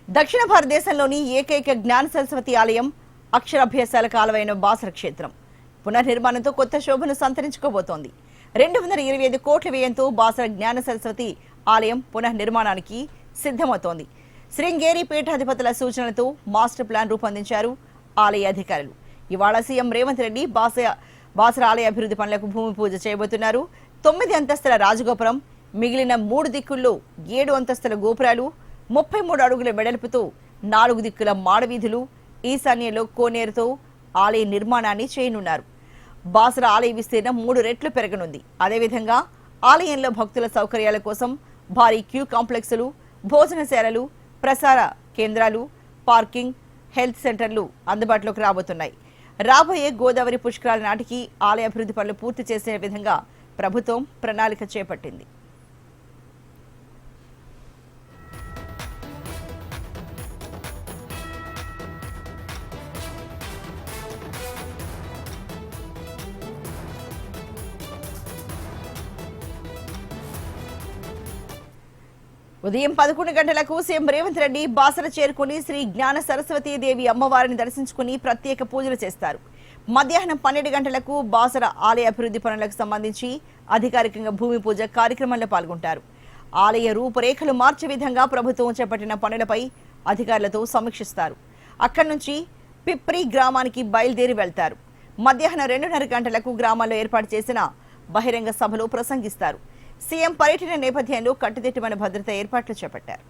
దక్షిణ భారతదేశంలోని ఏకైక జ్ఞాన సరస్వతి ఆలయం అక్షరాభ్యాసాలకు ఆలవైన బాసర క్షేత్రం పునర్నిర్మాణంతో కొత్త శోభను సంతరించుకోబోతోంది. 225 కోట్ల వ్యయంతో బాసర జ్ఞాన సరస్వతి ఆలయం పునర్నిర్మాణానికి సిద్ధమవుతోంది. శృంగేరి పీఠాధిపతుల సూచనలతో మాస్టర్ ప్లాన్ రూపొందించారు ఆలయ అధికారులు. ఇవాళ సీఎం రేవంత్ రెడ్డి బాసర ఆలయ అభివృద్ధి పనులకు భూమి పూజ చేయబోతున్నారు. 9 అంతస్తుల రాజగోపురం, మిగిలిన 3 దిక్కుల్లో 7 అంతస్తుల గోపురాలు, 33 అడుగుల వెడల్పుతో 4 దిక్కుల మాడవీధులు, ఈశాన్యంలో కోనేరుతో ఆలయ నిర్మాణాన్ని చేయనున్నారు. బాసర ఆలయ విస్తీర్ణం 3 రెట్లు పెరగనుంది. అదేవిధంగా ఆలయంలో భక్తుల సౌకర్యాల కోసం భారీ క్యూ కాంప్లెక్సులు, భోజనశాలలు, ప్రసార కేంద్రాలు, పార్కింగ్, హెల్త్ సెంటర్లు అందుబాటులోకి రాబోతున్నాయి. రాబోయే గోదావరి పుష్కరాల నాటికి ఆలయ అభివృద్ధి పనులు పూర్తి చేసే విధంగా ప్రభుత్వం ప్రణాళిక చేపట్టింది. ఉదయం 11 గంటలకు సీఎం రేవంత్ రెడ్డి బాసర చేరుకుని శ్రీ జ్ఞాన సరస్వతీ దేవి అమ్మవారిని దర్శించుకుని ప్రత్యేక పూజలు చేస్తారు. మధ్యాహ్నం 12 గంటలకు బాసర ఆలయ అభివృద్ధి పనులకు సంబంధించి అధికారికంగా భూమి పూజ కార్యక్రమంలో పాల్గొంటారు. ఆలయ రూపురేఖలు మార్చే విధంగా ప్రభుత్వం చేపట్టిన పనులపై అధికారులతో సమీక్షిస్తారు. అక్కడి నుంచి పిప్రి గ్రామానికి బయలుదేరి వెళ్తారు. మధ్యాహ్నం 2:30 గంటలకు గ్రామాల్లో ఏర్పాటు చేసిన బహిరంగ సభలో ప్రసంగిస్తారు. సీఎం పర్యటన నేపథ్యంలో కట్టుదిట్టమైన భద్రత ఏర్పాట్లు చేపట్టారు.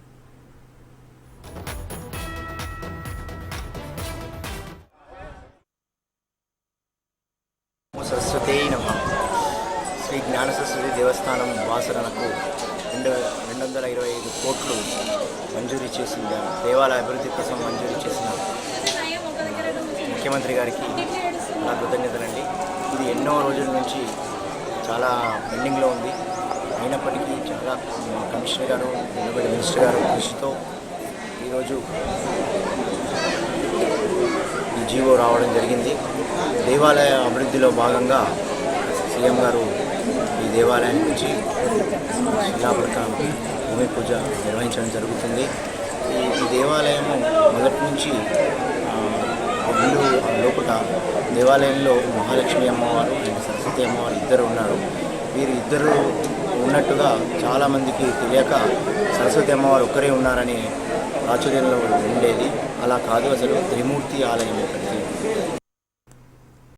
సరస్వతి నమః. శ్రీ జ్ఞాన సరస్వతి దేవస్థానం బాసరకు 225 కోట్లు మంజూరీ చేసింది. దేవాలయ అభివృద్ధి కోసం మంజూరీ చేసిన ముఖ్యమంత్రి గారికి నా కృతజ్ఞతలండి. ఇది ఎన్నో రోజుల నుంచి చాలా పెండింగ్లో ఉంది. అయినప్పటికీ చాలా కమిషనర్ గారు, మినిస్టర్ గారు కృషితో ఈరోజు ఈ జీవో రావడం జరిగింది. దేవాలయ అభివృద్ధిలో భాగంగా సీఎం గారు ఈ దేవాలయానికి వచ్చి శిలాఫలకానికి భూమి పూజ నిర్వహించడం జరుగుతుంది. ఈ దేవాలయము మొదటి నుంచి ఇల్లు లోపల దేవాలయంలో మహాలక్ష్మి అమ్మవారు అండ్ సరస్వతి అమ్మవారు ఇద్దరు ఉన్నారు. వీరు ఇద్దరు ఉన్నట్టుగా చాలామందికి తెలియక సరస్వతి అమ్మవారు ఒక్కరే ఉన్నారని ప్రాచుర్యంలో ఉండేది. అలా కాదు, అసలు త్రిమూర్తి ఆలయం ఒకటి.